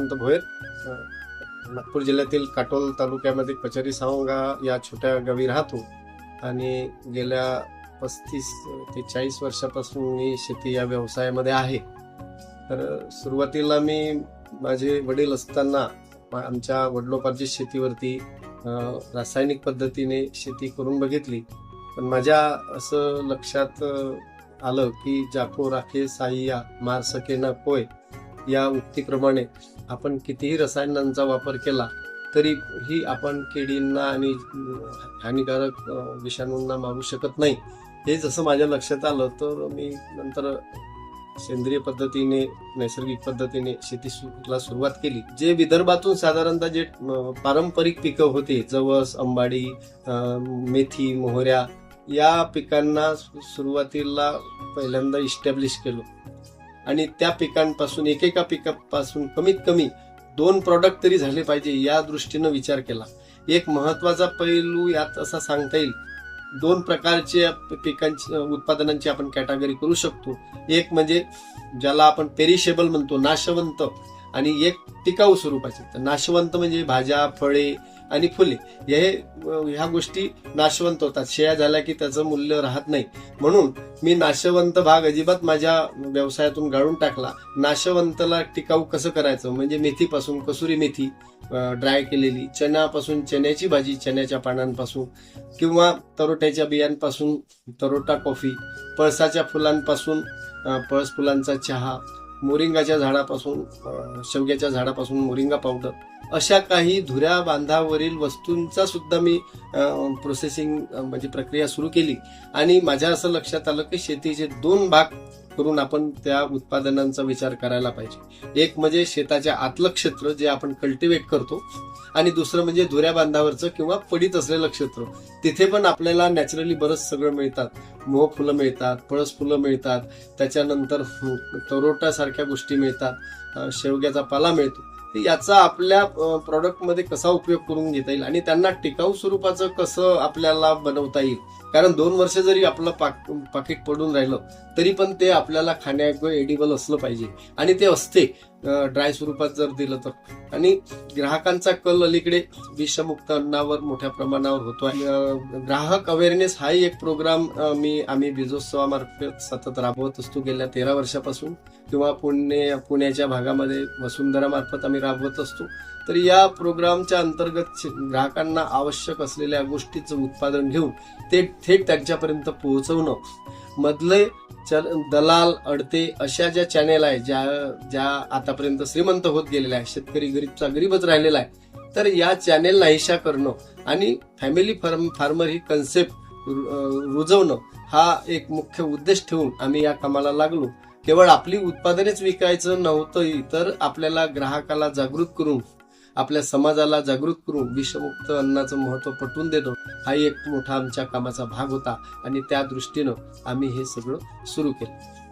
चंद्रकांत भोयर, नागपूर जिल्ह्यातील काटोल तालुक्यामध्ये कचेरी सावंगा या छोट्या गावी राहतो आणि गेल्या 35 ते 40 वर्षापासून मी शेती या व्यवसायामध्ये आहे. तर सुरुवातीला मी माझे वडील असताना आमच्या वडिलोपार्जित शेतीवरती रासायनिक पद्धतीने शेती करून बघितली, पण माझ्या असं लक्षात आलं की जाको राखे साहिया मार सके ना कोय या उक्तीप्रमाणे आपण कितीही रसायनांचा वापर केला तरीही आपण किडींना आणि हानिकारक विषाणूंना मारू शकत नाही. हे जसं माझ्या लक्षात आलं तर मी नंतर सेंद्रिय पद्धतीने नैसर्गिक पद्धतीने शेतीला सुरुवात केली. जे विदर्भातून साधारणतः जे पारंपरिक पिकं होते, जवस, अंबाडी, मेथी, मोहऱ्या या पिकांना सुरुवातीला पहिल्यांदा इस्टॅब्लिश केलं आणि त्या पिकांपासून एकेका पिकापासून कमीत कमी 2 प्रॉडक्ट तरी झाले पाहिजे या दृष्टीनं विचार केला. एक महत्वाचा पैलू यात असा सांगता येईल, 2 प्रकारच्या पिकांची उत्पादनांची आपण कॅटेगरी करू शकतो. एक म्हणजे ज्याला आपण पेरिशेबल म्हणतो, नाशवंत, आणि एक टिकाऊ स्वरूपाचे. तर नाशवंत म्हणजे भाज्या, फळे आणि फुले ह्या गोष्टी नाशवंत होतात, शेया झाल्या की त्याचं मूल्य राहत नाही. म्हणून मी नाशवंत भाग अजिबात माझ्या व्यवसायातून गाळून टाकला. नाशवंतला टिकाऊ कसं करायचं म्हणजे मेथीपासून कसुरी मेथी ड्राय केलेली, चण्यापासून चण्याची भाजी चण्याच्या पानांपासून, किंवा तरोट्याच्या बियांपासून तरोटा कॉफी, पळसाच्या फुलांपासून पळस फुलांचा चहा, मोरिंगाच्या झाडापासून शेवग्याच्या झाडापासून मोरिंगा पावडर, अशा काही धुऱ्या बांधावरील वस्तूंचा सुद्धा मी प्रोसेसिंग म्हणजे प्रक्रिया सुरू केली. आणि माझ्या असं लक्षात आलं की शेतीचे 2 भाग करून आपण त्या उत्पादनांचा विचार करायला पाहिजे. एक म्हणजे शेताच्या आतलं क्षेत्र जे आपण कल्टिवेट करतो, आणि दुसरं म्हणजे धुऱ्या बांधावरचं किंवा पडीत असलेलं क्षेत्र. तिथे पण आपल्याला नॅचरली बरंच सगळं मिळतात. मोह फुलं मिळतात, पळस फुलं मिळतात, त्याच्यानंतर तरोटा सारख्या गोष्टी मिळतात, शेवग्याचा पाला मिळतो. याचा आपल्या प्रॉडक्टमध्ये कसा उपयोग करून घेता येईल आणि त्यांना टिकाऊ स्वरूपाचं कसं आपल्याला बनवता येईल. कारण 2 वर्ष जरी आपलं पाकिट पडून राहिलं तरी पण ते आपल्याला खाण्यायोग्य एडिबल असलं पाहिजे, आणि ते असते ड्राय स्वरूपात जर दिलं तर. आणि ग्राहकांचा कल अलीकडे विषमुक्त अन्नावर मोठ्या प्रमाणावर होतो. ग्राहक अवेअरनेस हाही एक प्रोग्राम आम्ही बीजोत्सवामार्फत सतत राबवत असतो गेल्या 13 वर्षापासून, किंवा पुण्याच्या भागामध्ये वसुंधरा मार्फत आम्ही राबवत असतो. तर या प्रोग्रामच्या अंतर्गत ग्राहकांना आवश्यक असलेल्या गोष्टीचं उत्पादन घेऊन ते थेट त्यांच्यापर्यंत पोहोचवणं. मधले दलाल, अडते अशा ज्या चॅनेल आहे ज्या आतापर्यंत श्रीमंत होत गेलेल्या आहे, शेतकरी गरीबचा गरीबच राहिलेला आहे, तर या चॅनेल नाहीशा करणं आणि फॅमिली फार्मर ही कन्सेप्ट रुजवणं हा एक मुख्य उद्देश ठेवून आम्ही या कामाला लागलो. केवळ आपली उत्पादनेच विकायचं नव्हतं, तर आपल्याला ग्राहकाला जागृत करून, आपल्या समाजाला जागृत करून विषमुक्त अन्नाचं महत्व पटवून देणं हा एक मोठा आमच्या कामाचा भाग होता, आणि त्या दृष्टीनं आम्ही हे सगळं सुरू केलं.